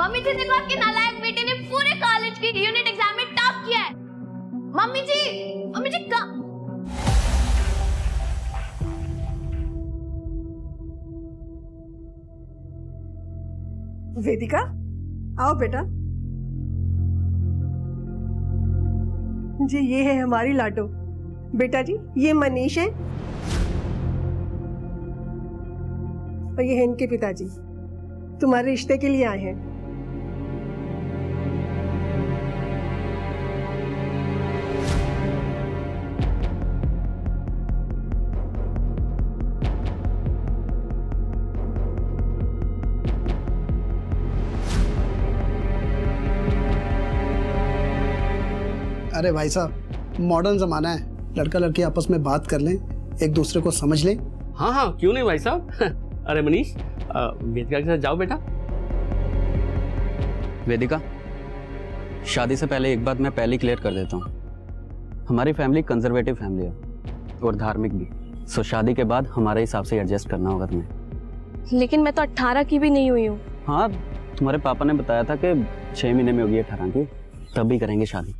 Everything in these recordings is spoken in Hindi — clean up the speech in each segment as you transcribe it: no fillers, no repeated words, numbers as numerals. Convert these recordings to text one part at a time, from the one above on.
मम्मी जी देखो आपकी नालायक बेटे ने पूरे कॉलेज की यूनिट एग्जाम में टॉप किया है। मम्मी जी का वेदिका, आओ बेटा। जी ये है हमारी लाडो। बेटा जी ये मनीष है और ये है इनके पिताजी, तुम्हारे रिश्ते के लिए आए हैं। अरे भाई साहब, मॉडर्न जमाना है, लड़का लड़की आपस में बात कर लें, एक दूसरे को समझ लें। हाँ हाँ क्यों नहीं भाई साहब। अरे मनीष, वेदिका के साथ जाओ बेटा। वेदिका, शादी से पहले एक बात मैं पहले क्लियर कर देता हूँ। हमारी फैमिली कंजर्वेटिव फैमिली है और धार्मिक भी, सो शादी के बाद हमारे हिसाब से एडजस्ट करना होगा तुम्हें। लेकिन मैं तो 18 की भी नहीं हुई हूँ। हाँ, तुम्हारे पापा ने बताया था कि 6 महीने में होगी 18 की, तब भी करेंगे शादी,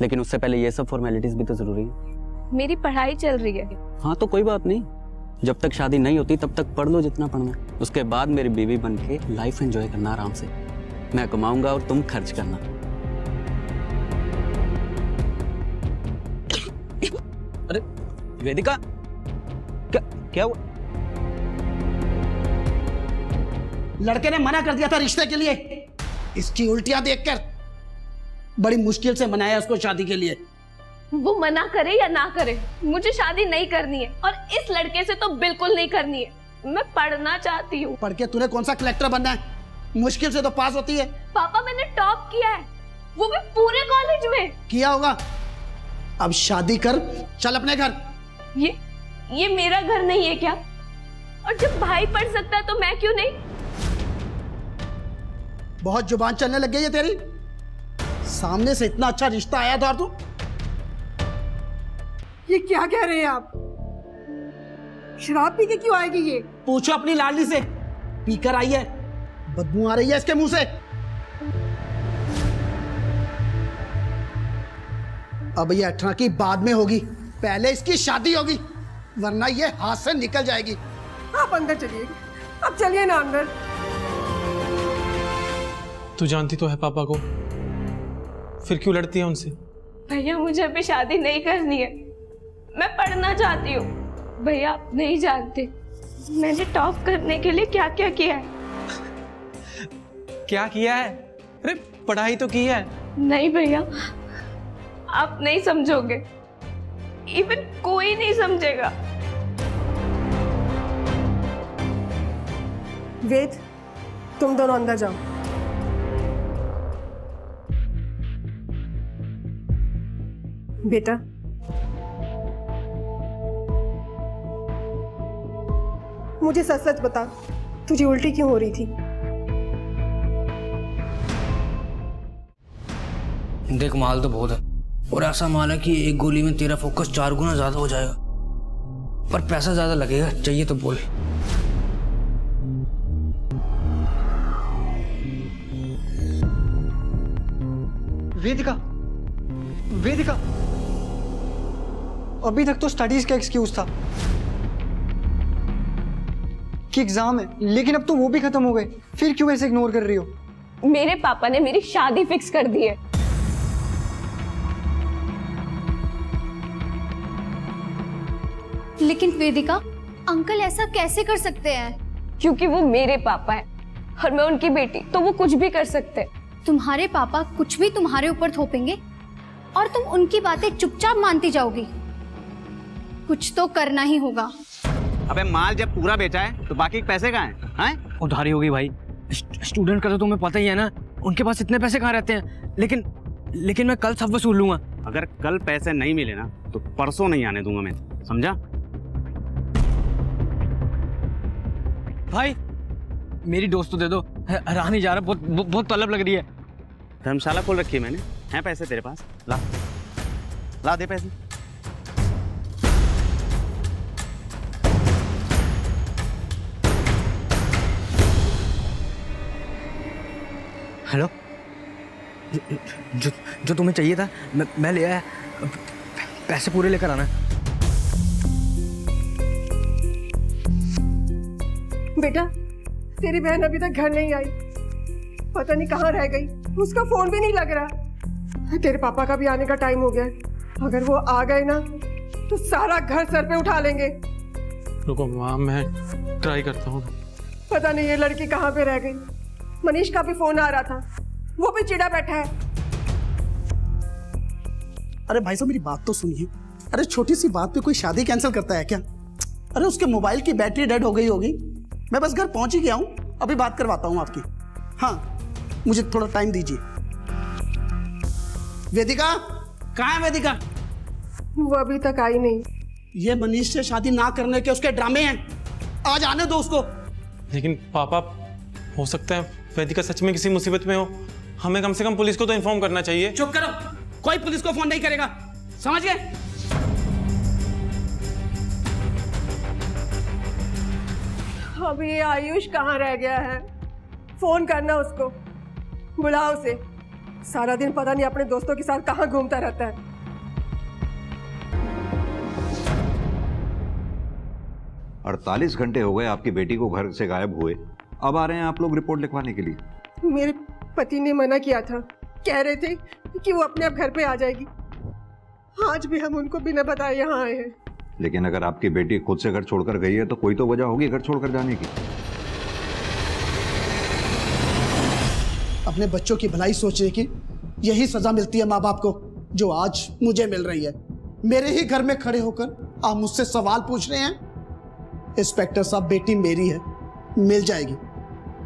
लेकिन उससे पहले ये सब फॉर्मेलिटीज भी तो जरूरी है। मेरी पढ़ाई चल रही है। हाँ तो कोई बात नहीं, जब तक शादी नहीं होती तब तक पढ़ लो जितना पढ़ना है, उसके बाद मेरी बीवी बन के लाइफ एंजॉय करना आराम से। मैं कमाऊंगा और तुम खर्च करना। अरे वेदिका, क्या हुआ? लड़के ने मना कर दिया था रिश्ते के लिए, इसकी उल्टियां देखकर बड़ी मुश्किल से मनाया उसको शादी के लिए। वो मना करे या ना करे, मुझे शादी नहीं करनी है और इस लड़के से तो बिल्कुल नहीं करनी है। मैं पढ़ना चाहती हूँ। पढ़ के तूने कौन सा कलेक्टर बनना है? मुश्किल से तो पास होती है। पापा मैंने टॉप किया है, वो भी पूरे कॉलेज में। किया होगा, अब शादी कर, चल अपने घर। ये मेरा घर नहीं है क्या? और जब भाई पढ़ सकता है तो मैं क्यों नहीं? बहुत जुबान चलने लग गई है तेरी। सामने से इतना अच्छा रिश्ता आया था और तू ये क्या कह रहे हैं आप? शराब पी के क्यों आएगी ये? पूछो अपनी लाडली से, पीकर आई है, बदबू आ रही है इसके मुंह से। अब ये 18 की बाद में होगी, पहले इसकी शादी होगी, वरना ये हाथ से निकल जाएगी। आप अंदर चलिए, अब चलिए ना अंदर। तू जानती तो है पापा को, फिर क्यों लड़ती है उनसे? भैया मुझे अभी शादी नहीं करनी है, मैं पढ़ना चाहती हूँ। भैया आप नहीं जानते मैंने टॉप करने के लिए क्या क्या किया है। क्या किया है? अरे पढ़ाई तो की है। नहीं भैया, आप नहीं समझोगे, इवन कोई नहीं समझेगा। वेद, तुम दोनों अंदर जाओ। बेटा, मुझे सच सच बता, तुझे उल्टी क्यों हो रही थी? देख माल तो बहुत है, और ऐसा माल है कि एक गोली में तेरा फोकस 4 गुना ज्यादा हो जाएगा, पर पैसा ज्यादा लगेगा। चाहिए तो बोल। वेदिका, वेदिका, अभी तक तो स्टडीज का एक्सक्यूज था कि एग्जाम है, लेकिन अब तो वो भी खत्म हो गए, फिर क्यों ऐसे इग्नोर कर रही हो? मेरे पापा ने मेरी शादी फिक्स कर दी है। लेकिन वेदिका, अंकल ऐसा कैसे कर सकते हैं? क्योंकि वो मेरे पापा है और मैं उनकी बेटी, तो वो कुछ भी कर सकते हैं। तुम्हारे पापा कुछ भी तुम्हारे ऊपर थोपेंगे और तुम उनकी बातें चुपचाप मानती जाओगी? कुछ तो करना ही होगा। अबे माल जब पूरा बेचा है तो बाकी पैसे कहाँ हैं? उधारी होगी भाई, स्टूडेंट का तो तुम्हें पता ही है ना, उनके पास इतने पैसे कहाँ रहते हैं। लेकिन मैं कल सब वसूल लूंगा। अगर कल पैसे नहीं मिले ना तो परसों नहीं आने दूंगा मैं, समझा? भाई मेरी दोस्त तो दे दो, रहा नहीं जा रहा, बहुत तलब लग रही है। धर्मशाला खोल रखी है मैंने, हैं पैसे तेरे पास? ला दे पैसे। हेलो, जो जो तुम्हें चाहिए था मैं ले आया, पैसे पूरे लेकर आना। बेटा, तेरी बहन अभी तक घर नहीं आई, पता नहीं कहाँ रह गई, उसका फोन भी नहीं लग रहा। तेरे पापा का भी आने का टाइम हो गया है, अगर वो आ गए ना तो सारा घर सर पे उठा लेंगे। रुको माँ, मैं ट्राई करता हूँ। पता नहीं ये लड़की कहाँ पे रह गई। मनीष का भी फोन आ रहा था, वो भी चिढ़ा बैठा है। अरे भाई साहब मेरी बात तो सुनिए। अरे छोटी सी बात पे कोई शादी कैंसिल करता है क्या? अरे उसके मोबाइल की बैटरी डेड हो गई होगी। मैं बस घर पहुंच ही गया हूं, अभी बात करवाता हूं आपकी। हाँ, मुझे थोड़ा टाइम दीजिए। वेदिका, कहाँ है वेदिका? वो अभी तक आई नहीं। ये मनीष से शादी ना करने के उसके ड्रामे हैं, आज आने दो उसको। लेकिन पापा, हो सकता है वेदिका सच में किसी मुसीबत में हो, हमें कम से कम पुलिस को तो इन्फॉर्म करना चाहिए। चुप करो, कोई पुलिस को फोन नहीं करेगा, समझ गए? अभी ये आयुष कहाँ रह गया है? फोन करना उसको, बुलाओ उसे। सारा दिन पता नहीं अपने दोस्तों के साथ कहाँ घूमता रहता है। 48 घंटे हो गए आपकी बेटी को घर से गायब हुए, अब आ रहे हैं आप लोग रिपोर्ट लिखवाने के लिए। मेरे पति ने मना किया था, कह रहे थे कि वो अपने आप घर पे आ जाएगी। आज भी हम उनको बिना बताए यहाँ आए हैं। लेकिन अगर आपकी बेटी खुद से घर छोड़कर गई है तो कोई तो वजह होगी घर छोड़कर जाने की। अपने बच्चों की भलाई सोचने की यही सजा मिलती है माँ बाप को, जो आज मुझे मिल रही है। मेरे ही घर में खड़े होकर आप मुझसे सवाल पूछ रहे हैं। इंस्पेक्टर साहब, बेटी मेरी है, मिल जाएगी,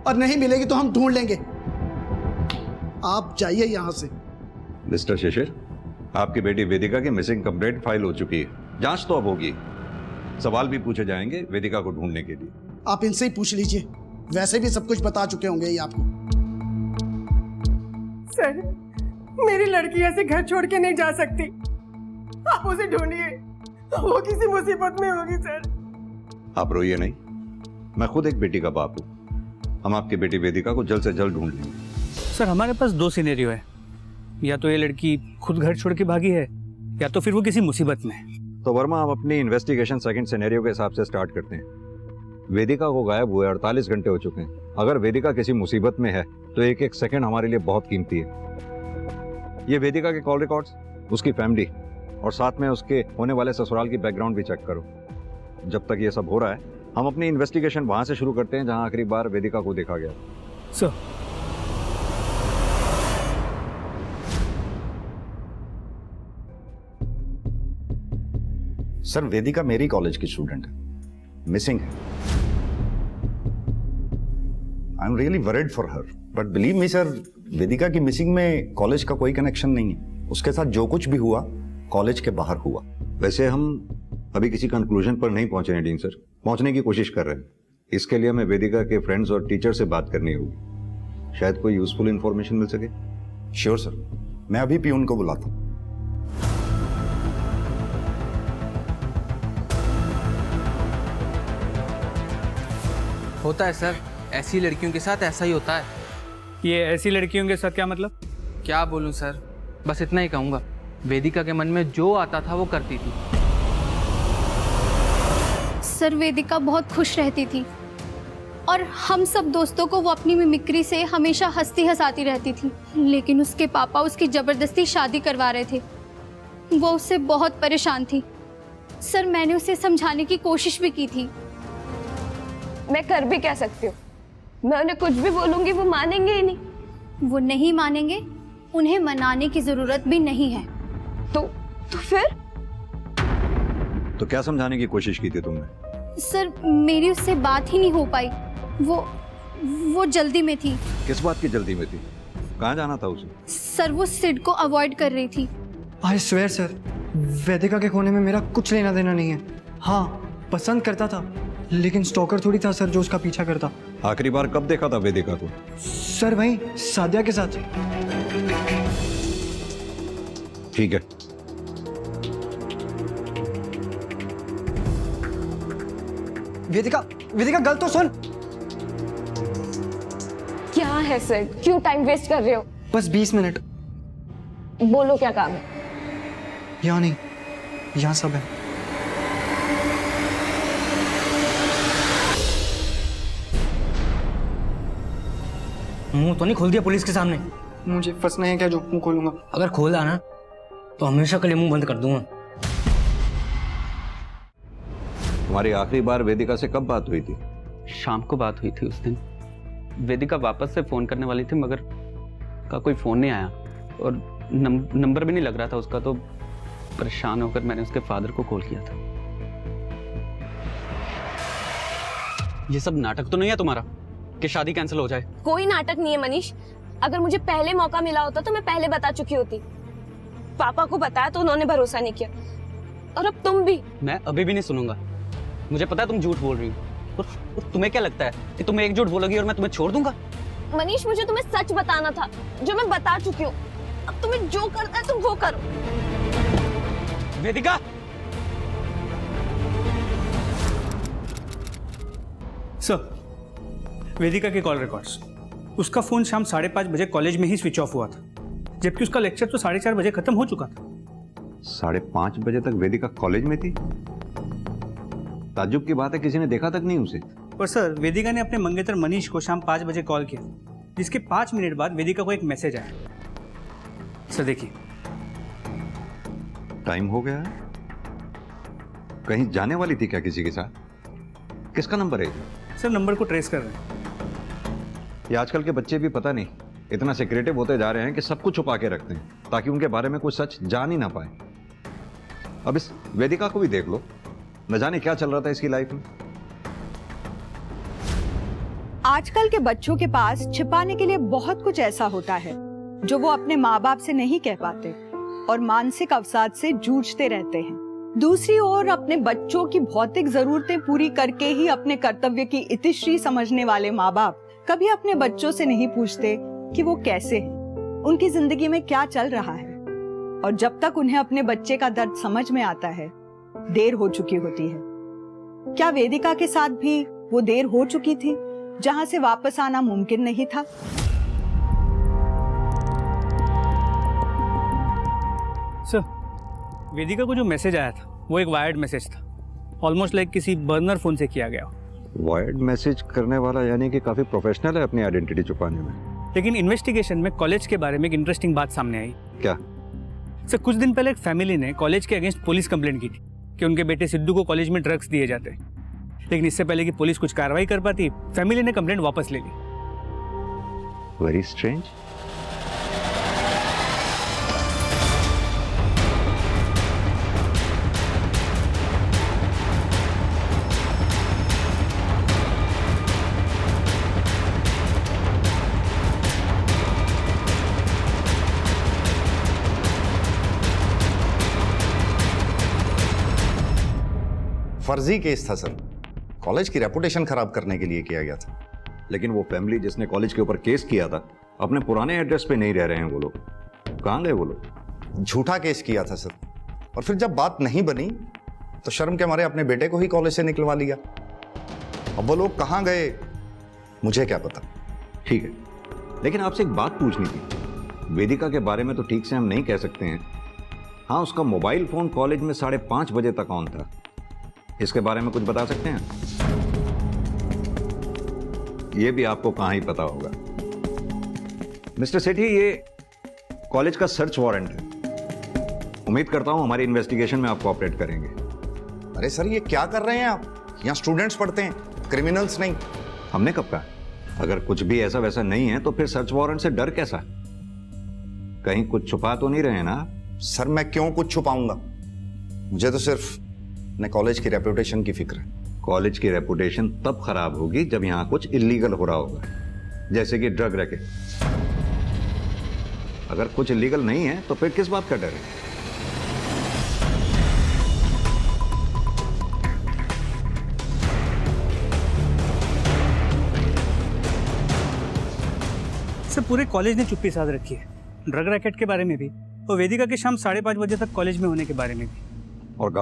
और नहीं मिलेगी तो हम ढूंढ लेंगे। आप जाइए यहां से। मिस्टर शिशिर, आपकी बेटी वेदिका की मिसिंग कंप्लेंट फाइल हो चुकी है, जांच तो अब होगी, सवाल भी पूछे जाएंगे वेदिका को ढूंढने के लिए। आप इनसे ही पूछ लीजिए, वैसे भी सब कुछ बता चुके होंगे ये आपको। सर, मेरी लड़की ऐसे घर छोड़ के नहीं जा सकती, आप उसे ढूंढिए, वो किसी मुसीबत में होगी। सर आप रोइए नहीं, मैं खुद एक बेटी का बाप हूँ, हम आपकी बेटी वेदिका को जल्द से जल्द ढूंढ लेंगे। सर, हमारे पास 2 सिनेरियो है, या तो ये लड़की खुद घर छोड़ के भागी है, या तो फिर वो किसी मुसीबत में है। तो वर्मा, आप अपनी इन्वेस्टिगेशन सेकंड सिनेरियो के हिसाब से स्टार्ट करते हैं। वेदिका को गायब हुए 48 घंटे हो चुके हैं। अगर वेदिका किसी मुसीबत में है तो एक एक सेकंड हमारे लिए बहुत कीमती है। ये वेदिका के कॉल रिकॉर्ड्स, उसकी फैमिली और साथ में उसके होने वाले ससुराल की बैकग्राउंड भी चेक करो। जब तक ये सब हो रहा है, हम अपनी इन्वेस्टिगेशन वहां से शुरू करते हैं जहां आखिरी बार वेदिका को देखा गया। सर, सर, वेदिका मेरी कॉलेज की स्टूडेंट है, मिसिंग है। I am really worried for her, but believe me sir, Vedika की मिसिंग में कॉलेज का कोई कनेक्शन नहीं है। उसके साथ जो कुछ भी हुआ कॉलेज के बाहर हुआ। वैसे हम अभी किसी कंक्लूजन पर नहीं पहुंचे हैं डीन सर, पहुंचने की कोशिश कर रहे हैं। इसके लिए हमें वेदिका के फ्रेंड्स और टीचर से बात करनी होगी, शायद कोई यूजफुल इंफॉर्मेशन मिल सके। श्योर सर, मैं अभी पियून को बुलाता हूँ। होता है सर, ऐसी लड़कियों के साथ ऐसा ही होता है। ये ऐसी लड़कियों के साथ क्या मतलब? क्या बोलूं सर, बस इतना ही कहूँगा, वेदिका के मन में जो आता था वो करती थी। सर, वेदिका बहुत खुश रहती थी और हम सब दोस्तों को वो अपनी मिमिक्री से हमेशा हंसती हंसाती रहती थी। लेकिन उसके पापा उसकी ज़बरदस्ती शादी करवा रहे थे। वो उससे बहुत परेशान थी। सर, मैंने उसे समझाने की कोशिश भी की थी। मैं कर भी क्या सकती हूँ? मैं उन्हें कुछ भी बोलूंगी वो मानेंगे ही नहीं। वो नहीं मानेंगे, उन्हें मनाने की जरूरत भी नहीं है। तो फिर? तो क्या समझाने की कोशिश की थी तुमने? सर, मेरी उससे बात ही नहीं हो पाई। वो जल्दी में थी। किस बात की जल्दी में थी? कहाँ जाना था उसे? सर, वो सिड को अवॉइड कर रही थी। आई स्वेयर सर, वेदिका के खोने में मेरा कुछ लेना देना नहीं है। हाँ, पसंद करता था, लेकिन स्टॉकर थोड़ी था सर जो उसका पीछा करता। आखिरी बार कब देखा था वेदिका को? सर, वहीं सादिया के साथ। ठीक है, वेदिका, वेदिका गल तो सुन। क्या क्या है सर, क्यों टाइम वेस्ट कर रहे हो? बस 20 मिनट। बोलो क्या काम है? यहाँ नहीं, यहाँ सब है। मुंह तो नहीं खोल दिया पुलिस के सामने? मुझे फंसना है क्या जो मुंह खोलूंगा? अगर खोला ना तो हमेशा के लिए मुंह बंद कर दूंगा। तुम्हारी आखिरी बार वेदिका से कब बात हुई थी? शाम को बात हुई थी उस दिन। वेदिका वापस से फ़ोन करने वाली थी मगर का कोई फ़ोन नहीं आया और नंबर भी नहीं लग रहा था उसका, तो परेशान होकर मैंने उसके फादर को कॉल किया था। ये सब नाटक तो नहीं है तुम्हारा कि शादी कैंसिल हो जाए? कोई नाटक नहीं है मनीष। अगर मुझे पहले मौका मिला होता तो मैं पहले बता चुकी होती। पापा को बताया तो उन्होंने भरोसा नहीं किया, और अब तुम भी। मैं अभी भी नहीं सुनूंगा। मुझे पता है तुम झूठ बोल रही हो, और तुम्हें क्या लगता है कि तुम एक झूठ बोलोगी और मैं तुम्हें छोड़ दूंगा? मनीष, मुझे तुम्हें सच बताना था जो मैं बता चुकी हूँ। अब तुम्हें जो करना है तुम वो करो। वेदिका! सर, वेदिका के कॉल रिकॉर्ड्स। उसका फोन शाम 5:30 बजे कॉलेज में ही स्विच ऑफ हुआ था, जबकि उसका लेक्चर तो 4:30 बजे खत्म हो चुका था। 5:30 बजे तक वेदिका कॉलेज में थी? ताज्जुब की बात है, किसी ने देखा तक नहीं उसे। पर सर, वेदिका ने अपने मंगेतर मनीष को शाम 5 बजे कॉल किया, जिसके 5 मिनट बाद वेदिका को एक मैसेज आया। सर देखिए। टाइम हो गया है। कहीं जाने वाली थी क्या किसी के साथ? किसका नंबर है? सर, नंबर को ट्रेस कर रहे हैं। ये आजकल के बच्चे भी पता नहीं इतना सिक्रेटिव होते जा रहे हैं कि सब कुछ छुपा के रखते हैं ताकि उनके बारे में कुछ सच जान ही ना पाए। अब इस वेदिका को भी देख लो, न जाने क्या चल रहा था इसकी लाइफ में। आजकल के बच्चों के पास छिपाने के लिए बहुत कुछ ऐसा होता है जो वो अपने माँ बाप से नहीं कह पाते और मानसिक अवसाद से जूझते रहते हैं। दूसरी ओर अपने बच्चों की भौतिक जरूरतें पूरी करके ही अपने कर्तव्य की इतिश्री समझने वाले माँ बाप कभी अपने बच्चों से नहीं पूछते कि वो कैसे हैं, उनकी जिंदगी में क्या चल रहा है। और जब तक उन्हें अपने बच्चे का दर्द समझ में आता है, देर हो चुकी होती है। क्या वेदिका के साथ भी वो देर हो चुकी थी जहां से वापस आना मुमकिन नहीं था? सर, वेदिका को जो मैसेज आया था वो एक वायर्ड मैसेज था, ऑलमोस्ट लाइक किसी बर्नर फोन से किया गया। वायर्ड मैसेज करने वाला यानी कि काफी प्रोफेशनल है अपनी आइडेंटिटी छुपाने में। लेकिन इन्वेस्टिगेशन में कॉलेज के बारे में एक इंटरेस्टिंग बात सामने आई। क्या? सर, कुछ दिन पहले एक फैमिली ने कॉलेज के अगेंस्ट पुलिस कंप्लेंट की थी कि उनके बेटे सिद्धू को कॉलेज में ड्रग्स दिए जाते हैं। लेकिन इससे पहले कि पुलिस कुछ कार्रवाई कर पाती, फैमिली ने कंप्लेंट वापस ले ली। Very strange. फर्जी केस था सर, कॉलेज की रेपुटेशन खराब करने के लिए किया गया था। लेकिन वो फैमिली जिसने कॉलेज के ऊपर केस किया था अपने पुराने एड्रेस पे नहीं रह रहे हैं वो लोग। कहाँ गए वो लोग? झूठा केस किया था सर, और फिर जब बात नहीं बनी तो शर्म के मारे अपने बेटे को ही कॉलेज से निकलवा लिया। अब वो लोग कहाँ गए मुझे क्या पता। ठीक है, लेकिन आपसे एक बात पूछनी थी। वेदिका के बारे में तो ठीक से हम नहीं कह सकते हैं। हाँ, उसका मोबाइल फोन कॉलेज में 5:30 बजे तक ऑन था। इसके बारे में कुछ बता सकते हैं? यह भी आपको कहां ही पता होगा। मिस्टर सेठी, ये कॉलेज का सर्च वारंट है। उम्मीद करता हूं हमारी इन्वेस्टिगेशन में आप कोऑपरेट करेंगे। अरे सर, ये क्या कर रहे हैं आप? यहाँ स्टूडेंट्स पढ़ते हैं, क्रिमिनल्स नहीं। हमने कब कहा? अगर कुछ भी ऐसा वैसा नहीं है तो फिर सर्च वारंट से डर कैसा? कहीं कुछ छुपा तो नहीं रहे ना? सर, मैं क्यों कुछ छुपाऊंगा? मुझे तो सिर्फ अपने कॉलेज की रेपुटेशन की फिक्र है। कॉलेज की रेपुटेशन तब खराब होगी जब यहाँ कुछ इलीगल हो रहा होगा, जैसे कि ड्रग रैकेट। अगर कुछ इलीगल नहीं है तो फिर किस बात का डर है? सर, पूरे कॉलेज ने चुप्पी साध रखी है, ड्रग रैकेट के बारे में भी और वेदिका के शाम 5:30 बजे तक कॉलेज में होने के बारे में भी। और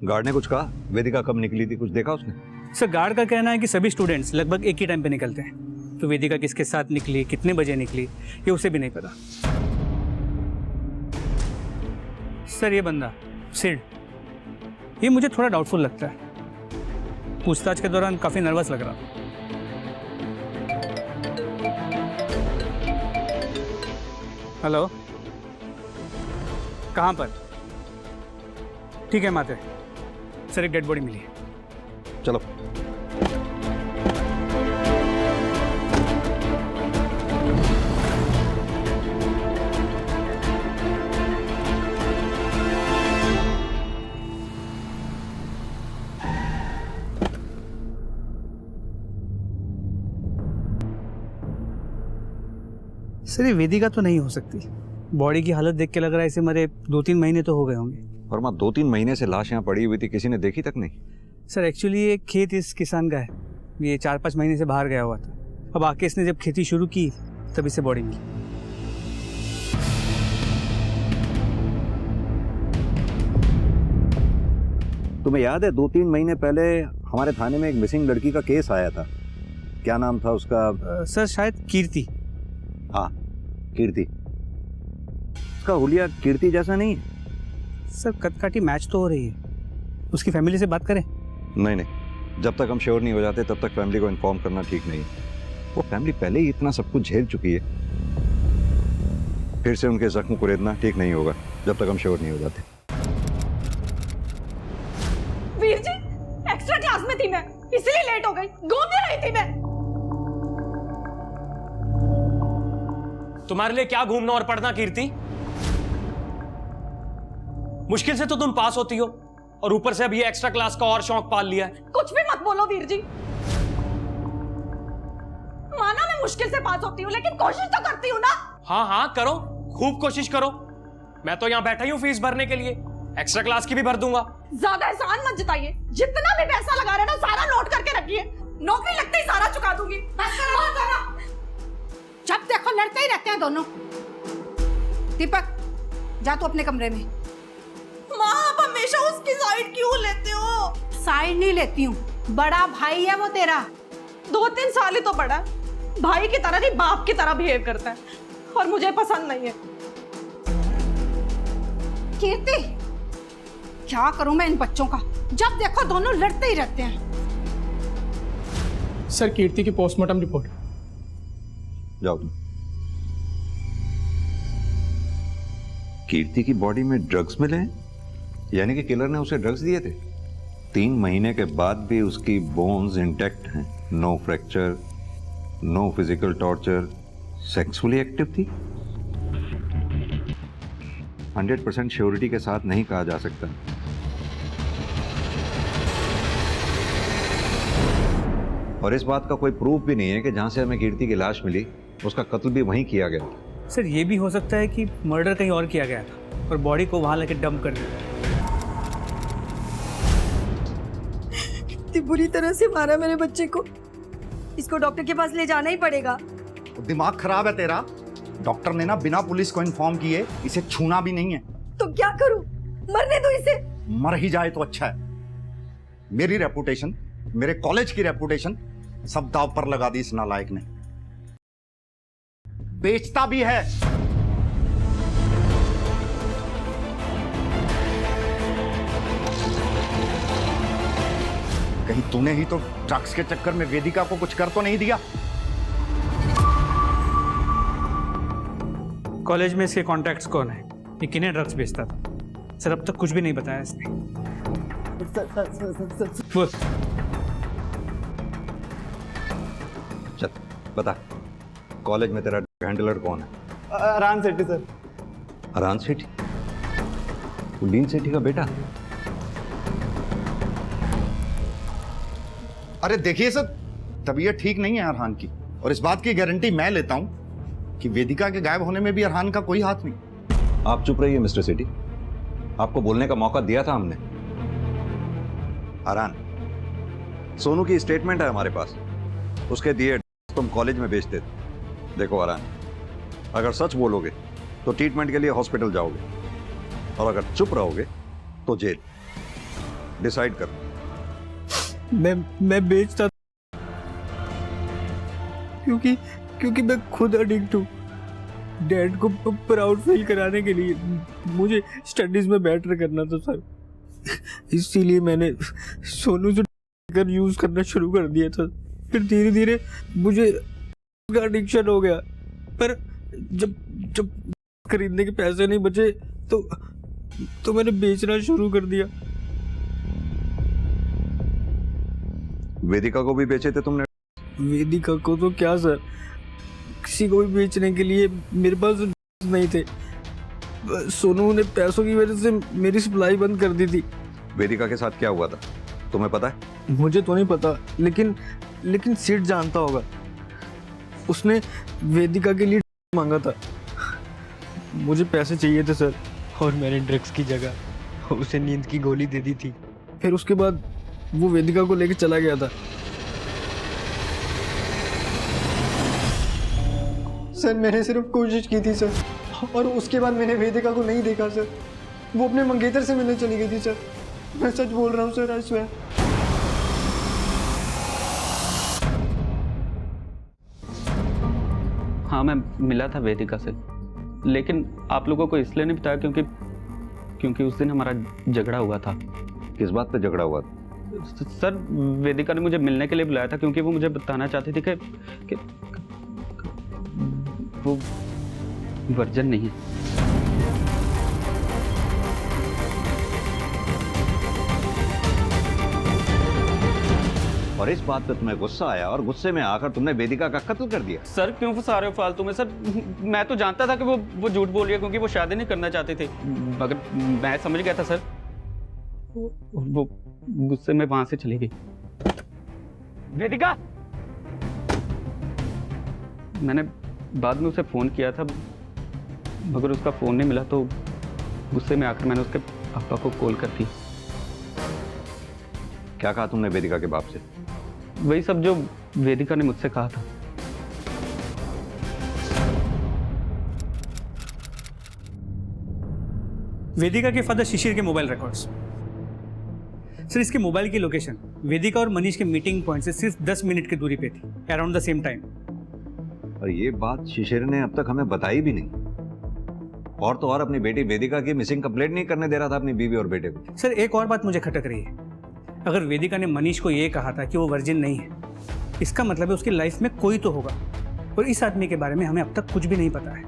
गार्ड ने कुछ कहा? वेदिका कब निकली थी, कुछ देखा उसने? सर, गार्ड का कहना है कि सभी स्टूडेंट्स लगभग एक ही टाइम पे निकलते हैं। तो वेदिका किसके साथ निकली, कितने बजे निकली, ये उसे भी नहीं पता। सर ये बंदा सिड, ये मुझे थोड़ा डाउटफुल लगता है। पूछताछ के दौरान काफ़ी नर्वस लग रहा। हेलो, कहाँ पर? ठीक है माते, सर एक डेड बॉडी मिली है। चलो। सर ये वेदिका तो नहीं हो सकती। बॉडी की हालत देख के लग रहा है इसे मरे 2-3 महीने तो हो गए होंगे। वर्मा 2-3 महीने से लाश यहाँ पड़ी हुई थी, किसी ने देखी तक नहीं। सर एक्चुअली ये खेत इस किसान का है, ये 4-5 महीने से बाहर गया हुआ था। अब आके इसने जब खेती शुरू की तब इसे बॉडी मिली। तुम्हें याद है 2-3 महीने पहले हमारे थाने में एक मिसिंग लड़की का केस आया था, क्या नाम था उसका? सर शायद कीर्ति। हाँ कीर्ति। उसका हुलिया कीर्ति जैसा नहीं है। सर कटकाटी मैच तो हो रही है, उसकी फैमिली से बात करें? नहीं नहीं, जब तक हम श्योर नहीं हो जाते तब तक फैमिली को इन्फॉर्म करना ठीक नहीं है। वो फैमिली पहले ही इतना सब कुछ झेल चुकी है, फिर से उनके जख्म को रेदना ठीक नहीं होगा जब तक हम श्योर नहीं हो जाते। वीर जी, एक्स्ट्रा क्लास में थी मैं, इसलिए लेट हो गई। घूमने रही थी मैं। तुम्हारे लिए क्या घूमना और पढ़ना कीर्ति? मुश्किल से तो तुम पास होती हो और ऊपर से अब ये एक्स्ट्रा क्लास का और शौक पाल लिया है। कुछ भी मत बोलो वीर जी। माना मैं मुश्किल से पास होती हूँ, लेकिन कोशिश तो करती हूँ ना। हाँ हाँ करो, खूब कोशिश करो। मैं तो यहाँ बैठा ही हूँ फीस भरने के लिए, एक्स्ट्रा क्लास की भी भर दूंगा। ज्यादा एहसान मत जताइए, जितना भी पैसा लगा रहे ना सारा नोट करके रखिए, नौकरी लगते ही सारा चुका दूंगी। जब देखो लड़ते ही रहते हैं दोनों। दीपक जा तू अपने कमरे में। माँ आप हमेशा उसकी साइड क्यों लेते हो? साइड नहीं लेती हूँ, बड़ा भाई है वो तेरा। 2-3 साल ही तो बड़ा है, भाई की तरह नहीं बाप की तरह बिहेव करता है और मुझे पसंद नहीं है। कीर्ति क्या करूं मैं इन बच्चों का, जब देखो दोनों लड़ते ही रहते हैं। सर कीर्ति की पोस्टमार्टम रिपोर्ट। जाओ तुम। कीर्ति की बॉडी में ड्रग्स मिले हैं, यानी कि किलर ने उसे ड्रग्स दिए थे। 3 महीने के बाद भी उसकी बोन्स इंटैक्ट हैं, no fracture, no physical torture, sexually active थी। 100% श्योरिटी के साथ नहीं कहा जा सकता। और इस बात का कोई प्रूफ भी नहीं है कि जहां से हमें कीर्ति की लाश मिली उसका कत्ल भी वहीं किया गया। सर ये भी हो सकता है कि मर्डर कहीं और किया गया था और बॉडी को वहां लेके डंप कर दिया। कितनी बुरी तरह से मारा मेरे बच्चे को, इसको डॉक्टर के पास ले जाना ही पड़ेगा। दिमाग खराब है तेरा। डॉक्टर ने ना बिना पुलिस को इन्फॉर्म किए इसे छूना भी नहीं है। तो क्या करूं? मरने दो इसे। मर ही जाए तो अच्छा है। मेरी रेपुटेशन, मेरे कॉलेज की रेपुटेशन सब दांव पर लगा दी इस नालायक ने। बेचता भी है। कहीं तूने ही तो ड्रग्स के चक्कर में वेदिका को कुछ कर तो नहीं दिया? कॉलेज में इसके कॉन्टैक्ट्स कौन है, ये किन्हें ड्रग्स बेचता था? सर अब तक कुछ भी नहीं बताया इसने। चल बता, कॉलेज में तेरा हैंडलर कौन है? अरान सेठी सर। अरान सेठी? डीन सेठी का बेटा? अरे देखिए सर, तबीयत ठीक नहीं है अरहान की, और इस बात की गारंटी मैं लेता हूं कि वेदिका के गायब होने में भी अरहान का कोई हाथ नहीं। आप चुप रहिए मिस्टर सेठी, आपको बोलने का मौका दिया था हमने। अरहान, सोनू की स्टेटमेंट है हमारे पास, उसके दिए तुम कॉलेज में बेचते थे। देखो अरहान, अगर सच बोलोगे तो ट्रीटमेंट के लिए हॉस्पिटल जाओगे, और अगर चुप रहोगे तो जेल। डिसाइड करो। मैं बेचता, क्योंकि मैं खुद एडिक्ट हूँ। डैड को प्राउड फील कराने के लिए मुझे स्टडीज में बेटर करना था सर, इसीलिए मैंने सोनू से कर यूज करना शुरू कर दिया था। फिर धीरे धीरे मुझे एडिक्शन हो गया, पर जब खरीदने के पैसे नहीं बचे तो मैंने बेचना शुरू कर दिया। वेदिका को भी बेचे थे तुमने? वेदिका को तो क्या सर, किसी को भी बेचने के लिए मेरे पास नहीं थे। सोनू ने पैसों की वजह से मेरी सप्लाई बंद कर दी थी। वेदिका के साथ क्या हुआ था तुम्हें पता है? मुझे तो नहीं पता, लेकिन सिड जानता होगा। उसने वेदिका के लिए मांगा था। मुझे पैसे चाहिए थे सर, और मैंने ड्रग्स की जगह उसे नींद की गोली दे दी थी। फिर उसके बाद वो वेदिका को लेके चला गया था। सर मैंने सिर्फ कोशिश की थी सर, और उसके बाद मैंने वेदिका को नहीं देखा सर। वो अपने मंगेतर से मिलने चली गई थी सर। मैं सच बोल रहा हूँ सर, आई स्वेयर। हाँ, मैं मिला था वेदिका से, लेकिन आप लोगों को इसलिए नहीं बताया क्योंकि उस दिन हमारा झगड़ा हुआ था। किस बात पे झगड़ा हुआ था? सर, वेदिका ने मुझे मिलने के लिए बुलाया था क्योंकि वो मुझे बताना चाहती थी कि वो वर्जन नहीं है। और इस बात पे तुम्हें गुस्सा आया और गुस्से में आकर तुमने वेदिका का कत्ल कर दिया? सर, क्यों फंसा रहे हो फालतू में? सर, मैं तो जानता था कि वो झूठ बोल रही है क्योंकि वो शादी नहीं करना चाहते थे, मगर मैं समझ गया था सर। वो गुस्से में वहां से चली गई। वेदिका! मैंने बाद में उसे फोन किया था, मगर उसका फोन नहीं मिला, तो गुस्से में आकर मैंने उसके पापा को कॉल कर दी। क्या कहा तुमने वेदिका के बाप से? वही सब जो वेदिका ने मुझसे कहा था। वेदिका के फादर शिशिर के मोबाइल रिकॉर्ड्स। सर, इसके मोबाइल की लोकेशन वेदिका और मनीष के मीटिंग पॉइंट से सिर्फ 10 मिनट की दूरी पे थी, अराउंड द सेम टाइम। और ये बात शिशिर ने अब तक हमें बताई भी नहीं। और तो और अपनी बेटी वेदिका की मिसिंग कंप्लेंट नहीं करने दे रहा था अपनी बीवी और बेटे को। सर, एक और बात मुझे खटक रही है। अगर वेदिका ने मनीष को ये कहा था कि वो वर्जिन नहीं है, इसका मतलब है उसकी लाइफ में कोई तो होगा, और इस आदमी के बारे में हमें अब तक कुछ भी नहीं पता है।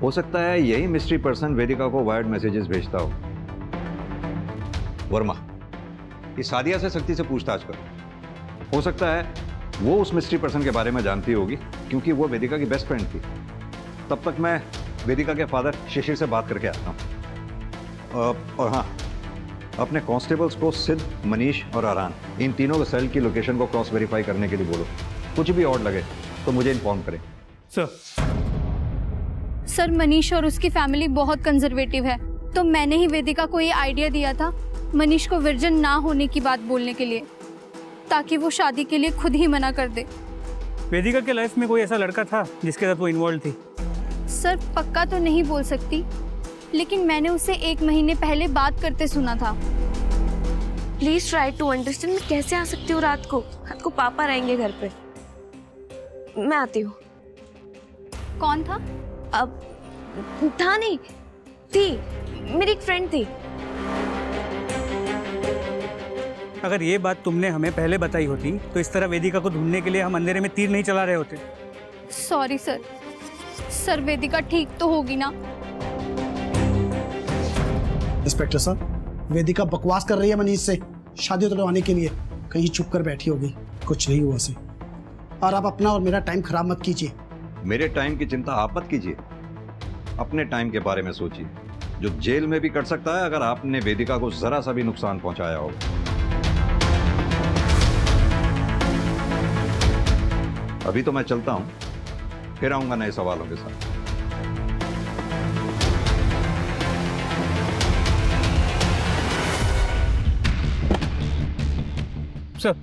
हो सकता है यही मिस्ट्री पर्सन वेदिका को वायर्ड मैसेजेस भेजता हो। वर्मा, इस सादिया से सख्ती से पूछताछ करो। हो सकता है वो उस मिस्ट्री पर्सन के बारे में जानती होगी, क्योंकि वो वेदिका की बेस्ट फ्रेंड थी। तब तक मैं वेदिका के फादर शिशिर से बात करके आता हूँ। और हाँ, अपने कांस्टेबल्स को सिद्ध, मनीष और आरान, इन तीनों के सेल की लोकेशन को क्रॉस वेरीफाई करने के लिए बोलो। कुछ भी ऑड लगे तो मुझे इन्फॉर्म करें। सर, मनीष और उसकी फैमिली बहुत कंजर्वेटिव है, तो मैंने ही वेदिका को ये आइडिया दिया था मनीष को वर्जिन ना होने की बात बोलने के लिए, ताकि वो शादी के लिए खुद ही मना कर दे। वेदिका के लाइफ में कोई ऐसा लड़का था जिसके साथ वो इन्वॉल्व थी? सर, पक्का तो नहीं बोल सकती, लेकिन मैंने उसे 1 महीने पहले बात करते सुना था। Please try to understand. मैं कैसे आ सकती हूँ रात को पापा रहेंगे घर पे। मैं आती हूँ। कौन था? अब था नहीं, थी मेरी एक फ्रेंड थी। अगर ये बात तुमने हमें पहले बताई होती तो इस तरह वेदिका को ढूंढने के लिए हम अंधेरे में तीर नहीं चला रहे होते। Sorry sir. सर, वेदिका ठीक तो होगी ना? इंस्पेक्टर साहब, वेदिका बकवास कर रही है मनीष से शादी तोड़वाने के लिए। कहीं चुप कर बैठी होगी, कुछ नहीं हुआ से। और आप अपना और मेरा टाइम खराब मत कीजिए। मेरे टाइम की चिंता आप मत कीजिए, अपने टाइम के बारे में सोचिए, जो जेल में भी कट सकता है अगर आपने वेदिका को जरा सा भी नुकसान पहुंचाया हो। अभी तो मैं चलता हूं, फिर आऊंगा नए सवालों के साथ। सर,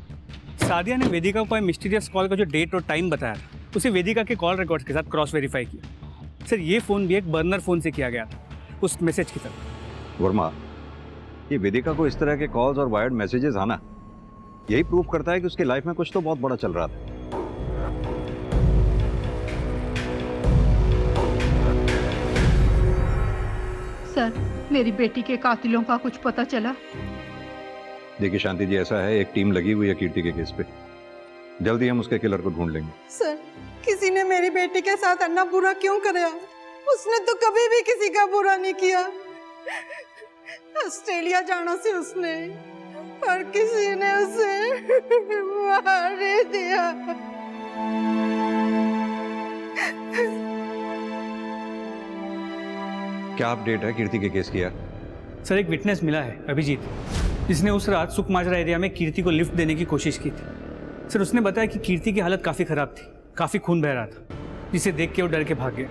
सादिया ने वेदिका को मिस्टीरियस कॉल का जो डेट और टाइम बताया था, उसे वेदिका के कॉल रिकॉर्ड्स के साथ क्रॉस वेरीफाई किया। सर, ये फोन भी एक बर्नर फोन से किया गया था, उस मैसेज की तरह। वर्मा, ये वेदिका को इस तरह के कॉल्स और वायर्ड मैसेजेस आना यही प्रूव करता है कि उसकी लाइफ में कुछ तो बहुत बड़ा चल रहा था। सर, मेरी बेटी के कातिलों का कुछ पता चला? देखिए शांति जी, ऐसा है, एक टीम लगी हुई है कीर्ति के केस पे। जल्दी हम उसके किलर को ढूंढ लेंगे। सर, किसी ने मेरी बेटी के साथ अन्ना बुरा क्यों कराया? उसने तो कभी भी किसी का बुरा नहीं किया। ऑस्ट्रेलिया जाना से उसने, पर किसी ने उसे मार दिया। क्या अपडेट है कीर्ति के केस की यार? सर, एक विटनेस मिला है, अभिजीत, जिसने उस रात सुखमाजरा एरिया में कीर्ति को लिफ्ट देने की कोशिश की थी। सर, उसने बताया कि कीर्ति की हालत काफ़ी ख़राब थी, काफ़ी खून बह रहा था, जिसे देख के वो डर के भाग गया।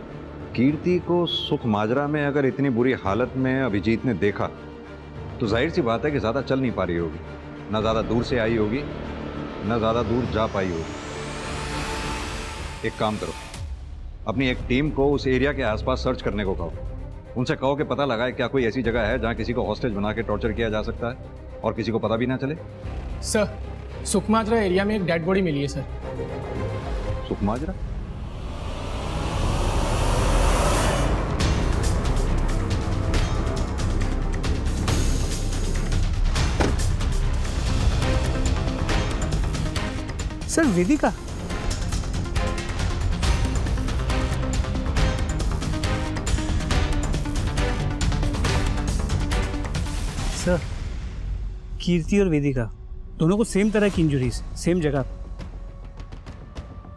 कीर्ति को सुखमाजरा में अगर इतनी बुरी हालत में अभिजीत ने देखा तो जाहिर सी बात है कि ज़्यादा चल नहीं पा रही होगी, ना ज़्यादा दूर से आई होगी, ना ज़्यादा दूर जा पाई होगी। एक काम करो, अपनी एक टीम को उस एरिया के आसपास सर्च करने को कहो। उनसे कहो कि पता लगाए क्या कोई ऐसी जगह है जहाँ किसी को हॉस्टेज बना के टॉर्चर किया जा सकता है और किसी को पता भी ना चले। सर, सुखमाजरा एरिया में एक डेड बॉडी मिली है सर। सुखमाजरा? सर, वेदिका? सर, कीर्ति और वेदिका दोनों को सेम तरह की इंजरीज, सेम जगह।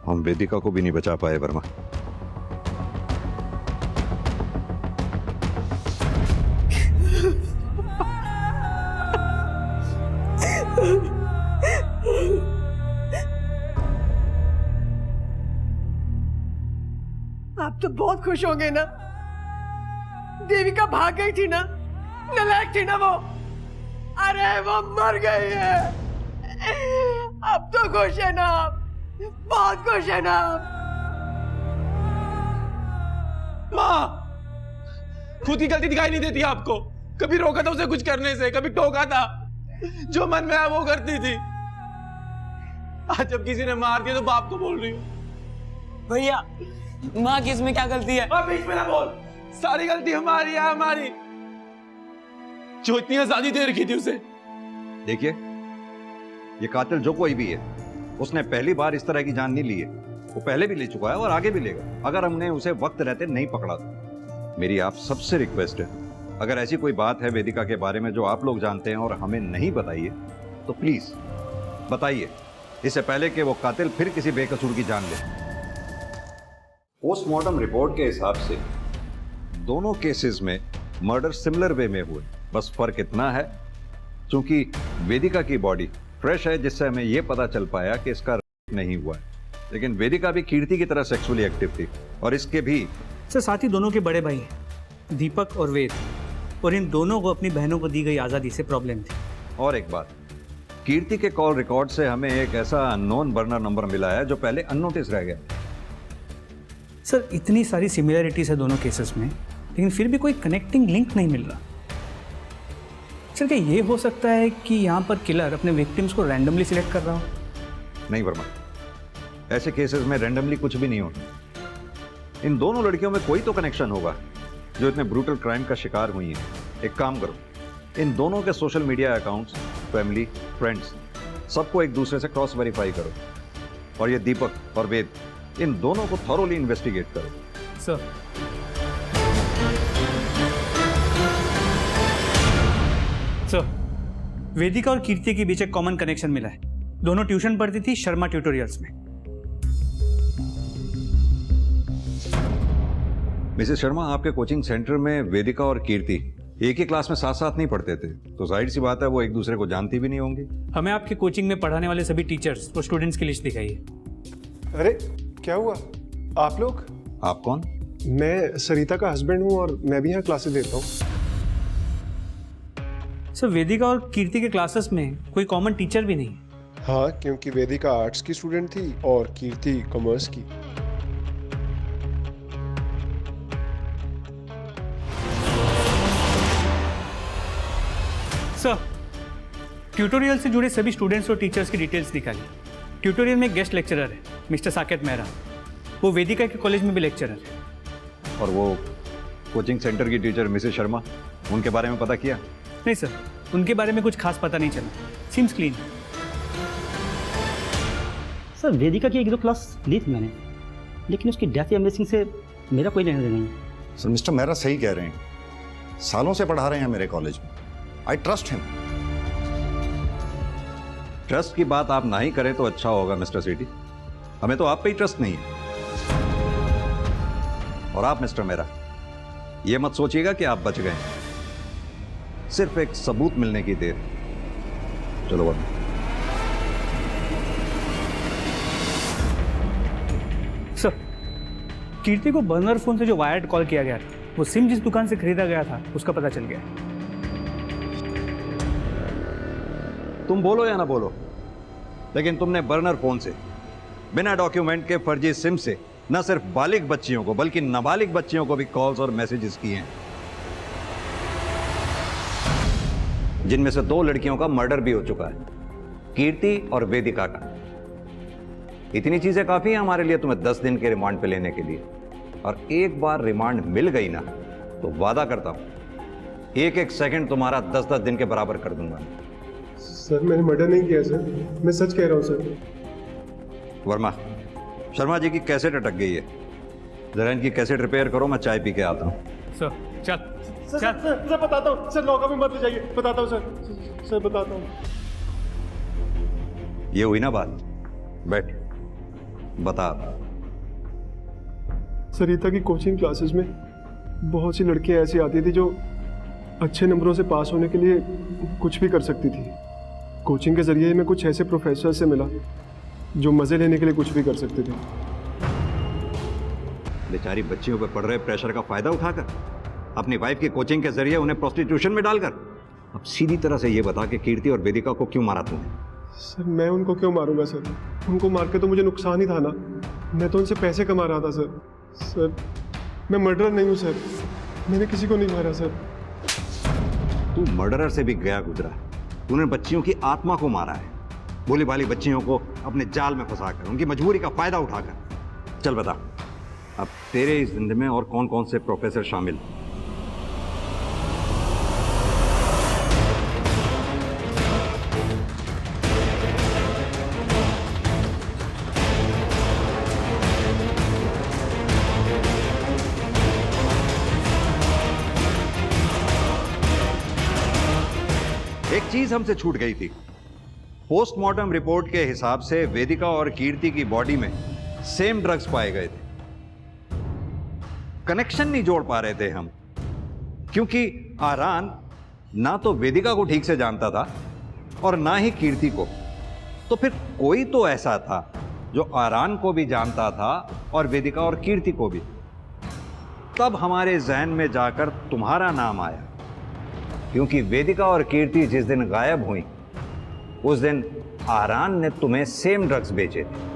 हम वेदिका को भी नहीं बचा पाए वर्मा। आप तो बहुत खुश होंगे ना? देविका भाग गई थी ना, नालायक थी ना वो। अरे वो मर गई है। अब तो खुश है ना आप? बहुत खुश है ना आप? माँ, खुद की गलती दिखाई नहीं देती आपको? कभी रोका था उसे कुछ करने से, कभी टोका था, जो मन में आया वो करती थी। आज जब किसी ने मार दिया तो बाप को बोल रही हूँ। भैया, माँ की इसमें क्या गलती है? बीच में ना बोल, सारी गलती हमारी है, हमारी। जो इतनी आजादी दे रखी थी उसे। देखिए, ये कातिल जो कोई भी है, उसने पहली बार इस तरह की जान नहीं ली है। वो पहले भी ले चुका है और आगे भी लेगा, अगर हमने उसे वक्त रहते नहीं पकड़ा तो। मेरी आप सबसे रिक्वेस्ट है, अगर ऐसी कोई बात है वेदिका के बारे में जो आप लोग जानते हैं और हमें नहीं बताइए, तो प्लीज बताइए, इससे पहले कि वो कातिल फिर किसी बेकसूर की जान ले। पोस्टमार्टम रिपोर्ट के हिसाब से दोनों केसेस में मर्डर सिमिलर वे में हुए, बस फर्क इतना है क्योंकि वेदिका की बॉडी फ्रेश है, जिससे हमें यह पता चल पाया कि इसका रेप नहीं हुआ है, लेकिन वेदिका भी कीर्ति की तरह सेक्सुअली एक्टिव थी। और इसके भी सर, साथ ही दोनों के बड़े भाई हैं, दीपक और वेद, और इन दोनों को अपनी बहनों को दी गई आज़ादी से प्रॉब्लम थी। और एक बात, कीर्ति के कॉल रिकॉर्ड से हमें एक ऐसा अननोन बर्नर नंबर मिला है जो पहले अननोटिस रह गया। सर, इतनी सारी सिमिलरिटीज है दोनों केसेस में, लेकिन फिर भी कोई कनेक्टिंग लिंक नहीं मिल रहा। सर, क्या ये हो सकता है कि यहाँ पर किलर अपने विक्टिम्स को रैंडमली सिलेक्ट कर रहा हो? नहीं वर्मा, ऐसे केसेस में रैंडमली कुछ भी नहीं होता। इन दोनों लड़कियों में कोई तो कनेक्शन होगा जो इतने ब्रूटल क्राइम का शिकार हुई हैं। एक काम करो, इन दोनों के social media accounts, family, friends, सबको एक दूसरे से क्रॉस वेरीफाई करो, और ये दीपक और वेद, इन दोनों को थॉरोली इन्वेस्टिगेट करो। सर, वेदिका और कीर्ति के बीच एक कॉमन कनेक्शन मिला है। दोनों ट्यूशन पढ़ती थी शर्मा ट्यूटोरियल्स में। मिसेस शर्मा, आपके कोचिंग सेंटर में वेदिका और कीर्ति एक ही क्लास में साथ साथ नहीं पढ़ते थे, तो जाहिर सी बात है वो एक दूसरे को जानती भी नहीं होंगी। हमें आपके कोचिंग में पढ़ाने वाले सभी टीचर्स और स्टूडेंट्स की लिस्ट दिखाइए। अरे क्या हुआ? आप लोग? आप कौन? मैं सरिता का हस्बैंड हूँ और मैं भी यहाँ क्लासेस देता हूँ। सर, वेदिका और कीर्ति के क्लासेस में कोई कॉमन टीचर भी नहीं। हाँ, क्योंकि वेदिका आर्ट्स की स्टूडेंट थी और कीर्ति कॉमर्स की। सर, ट्यूटोरियल से जुड़े सभी स्टूडेंट्स और टीचर्स की डिटेल्स निकालिए। ट्यूटोरियल में गेस्ट लेक्चरर है मिस्टर साकेत मेहरा, वो वेदिका के कॉलेज में भी लेक्चरर है। और वो कोचिंग सेंटर की टीचर मिसेस शर्मा, उनके बारे में पता किया? नहीं सर, उनके बारे में कुछ खास पता नहीं चला। Seems clean. सर वेदिका की 1-2 क्लास ली थी मैंने, लेकिन उसकी डेथ या मिसिंग से मेरा कोई लेना देना नहीं है। सर मिस्टर मेहरा सही कह रहे हैं, सालों से पढ़ा रहे हैं मेरे कॉलेज में। I trust him. ट्रस्ट की बात आप ना ही करें तो अच्छा होगा मिस्टर सेठी, हमें तो आप पे ही ट्रस्ट नहीं है। और आप मिस्टर मेहरा ये मत सोचिएगा कि आप बच गए, सिर्फ एक सबूत मिलने की देर। चलो बात। सर, कीर्ति को बर्नर फोन से जो वायर्ड कॉल किया गया था, वो सिम जिस दुकान से खरीदा गया था उसका पता चल गया। तुम बोलो या ना बोलो, लेकिन तुमने बर्नर फोन से बिना डॉक्यूमेंट के फर्जी सिम से न सिर्फ बालिग बच्चियों को बल्कि नाबालिग बच्चियों को भी कॉल्स और मैसेजेस किए हैं, जिनमें से 2 लड़कियों का मर्डर भी हो चुका है, कीर्ति और वेदिका का। इतनी चीजें काफी हैं हमारे लिए तुम्हें 10 दिन के रिमांड पे लेने के लिए। और एक बार रिमांड मिल गई ना तो वादा करता हूं 1-1 सेकंड तुम्हारा 10-10 दिन के बराबर कर दूंगा। सर मैंने मर्डर नहीं किया सर, मैं सच कह रहा हूँ सर। वर्मा, शर्मा जी की कैसेट अटक गई है, जरा इनकी कैसेट रिपेयर करो, मैं चाय पी के आता हूँ। सर चल सर बताता हूँ सर, नौका में मत ले जाइए, बताता हूँ सर बताता हूँ। ये हुई ना बात, बैठ बता। सरिता की कोचिंग क्लासेस में बहुत सी लड़कियां ऐसी आती थी जो अच्छे नंबरों से पास होने के लिए कुछ भी कर सकती थी। कोचिंग के जरिए मैं कुछ ऐसे प्रोफेसर से मिला जो मजे लेने के लिए कुछ भी कर सकते थे। बेचारी बच्चियों पर पड़ रहे प्रेशर का फायदा उठाकर अपनी वाइफ की कोचिंग के जरिए उन्हें प्रोस्टिट्यूशन में डालकर, अब सीधी तरह से ये बता कि कीर्ति और वेदिका को क्यों मारा तुमने? सर मैं उनको क्यों मारूंगा सर, उनको मार के तो मुझे नुकसान ही था ना, मैं तो उनसे पैसे कमा रहा था सर। सर मैं मर्डरर नहीं हूँ सर, मैंने किसी को नहीं मारा सर। तू मर्डरर से भी गया गुजरा, तूने बच्चियों की आत्मा को मारा है, भोली भाली बच्चियों को अपने जाल में फंसाकर, उनकी मजबूरी का फायदा उठाकर। चल बता, अब तेरे इस जिंदगी में और कौन कौन से प्रोफेसर शामिल? एक चीज हमसे छूट गई थी, पोस्टमार्टम रिपोर्ट के हिसाब से वेदिका और कीर्ति की बॉडी में सेम ड्रग्स पाए गए थे। कनेक्शन नहीं जोड़ पा रहे थे हम, क्योंकि आरान ना तो वेदिका को ठीक से जानता था और ना ही कीर्ति को। तो फिर कोई तो ऐसा था जो आरान को भी जानता था और वेदिका और कीर्ति को भी। तब हमारे जहन में जाकर तुम्हारा नाम आया, क्योंकि वेदिका और कीर्ति जिस दिन गायब हुई उस दिन आरान ने तुम्हें सेम ड्रग्स बेचे थे।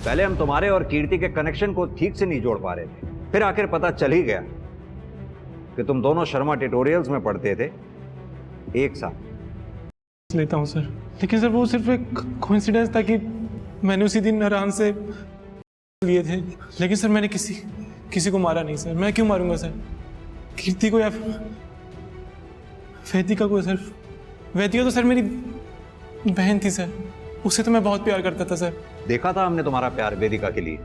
पहले हम तुम्हारे और कीर्ति के कनेक्शन को ठीक से नहीं जोड़ पा रहे थे, फिर आखिर पता चल ही गया कि तुम दोनों शर्मा ट्यूटोरियल्स में पढ़ते थे एक साथ। लेता हूं सर, लेकिन सर वो सिर्फ एक कोइंसिडेंस था कि मैंने उसी दिन आराम से लिए थे, लेकिन सर मैंने किसी को मारा नहीं सर। मैं क्यों मारूंगा सर? कीर्ति को या वेदिका को? सर वेदिका तो सर मेरी बहन थी सर, उससे तो मैं बहुत प्यार करता था सर। देखा था हमने तुम्हारा प्यार वेदिका के लिए,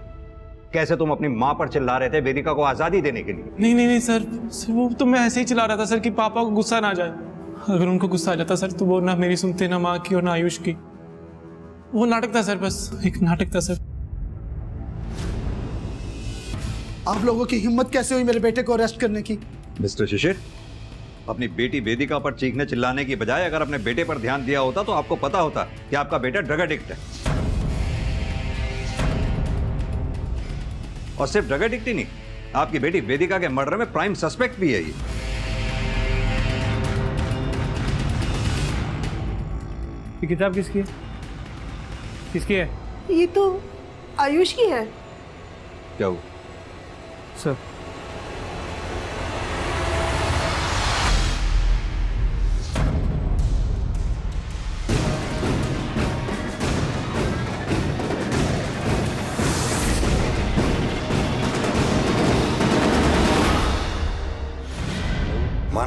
कैसे तुम अपनी माँ पर चिल्ला रहे थे वेदिका को आजादी देने के लिए। नहीं सर वो तो मैं ऐसे ही चिल्ला रहा था सर कि पापा को गुस्सा ना आ जाए। अगर उनको गुस्सा आ जाता सर तो वो ना मेरी सुनते, ना माँ की और ना आयुष की। वो नाटक था सर, बस एक नाटक था सर। आप लोगों की हिम्मत कैसे हुई मेरे बेटे को अरेस्ट करने की? मिस्टर शिशिर, अपनी बेटी वेदिका पर चीखने चिल्लाने की बजाय अगर अपने बेटे पर ध्यान दिया होता तो आपको पता होता कि आपका बेटा ड्रग एडिक्ट है। और सिर्फ ड्रग एडिक्ट ही नहीं, आपकी बेटी वेदिका के मर्डर में प्राइम सस्पेक्ट भी है। ये किताब किसकी है? किसकी है? ये तो आयुष की है। क्या हुआ सर?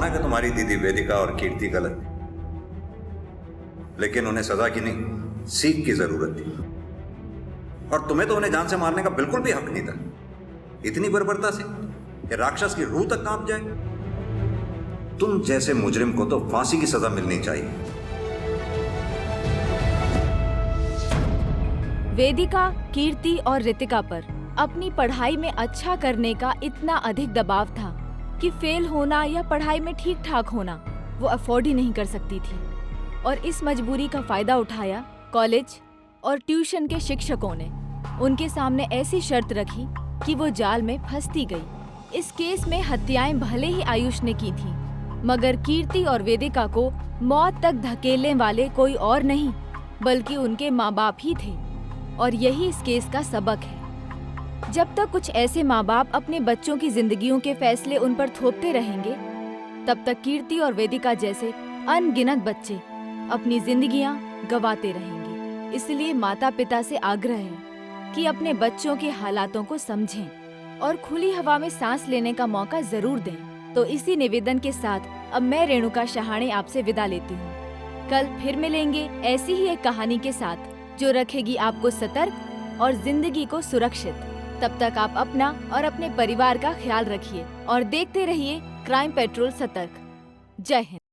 कि तुम्हारी दीदी वेदिका और कीर्ति गलत थी, लेकिन उन्हें सजा की नहीं, सीख की जरूरत थी। और तुम्हें तो उन्हें जान से मारने का बिल्कुल भी हक नहीं था, इतनी बर्बरता से कि राक्षस की रूह तक कांप जाए। तुम जैसे मुजरिम को तो फांसी की सजा मिलनी चाहिए। वेदिका, कीर्ति और रितिका पर अपनी पढ़ाई में अच्छा करने का इतना अधिक दबाव था कि फेल होना या पढ़ाई में ठीक ठाक होना वो अफोर्ड ही नहीं कर सकती थी। और इस मजबूरी का फायदा उठाया कॉलेज और ट्यूशन के शिक्षकों ने। उनके सामने ऐसी शर्त रखी कि वो जाल में फंसती गई। इस केस में हत्याएं भले ही आयुष ने की थी, मगर कीर्ति और वेदिका को मौत तक धकेलने वाले कोई और नहीं बल्कि उनके माँ बाप ही थे। और यही इस केस का सबक है। जब तक कुछ ऐसे माँ बाप अपने बच्चों की जिंदगियों के फैसले उन पर थोपते रहेंगे, तब तक कीर्ति और वेदिका जैसे अनगिनत बच्चे अपनी जिंदगियां गंवाते रहेंगे। इसलिए माता पिता से आग्रह है कि अपने बच्चों के हालातों को समझें और खुली हवा में सांस लेने का मौका जरूर दें। तो इसी निवेदन के साथ अब मैं रेणुका शहाणे आपसे विदा लेती हूँ। कल फिर मिलेंगे ऐसी ही एक कहानी के साथ जो रखेगी आपको सतर्क और जिंदगी को सुरक्षित। तब तक आप अपना और अपने परिवार का ख्याल रखिए और देखते रहिए क्राइम पेट्रोल सतर्क। जय हिंद।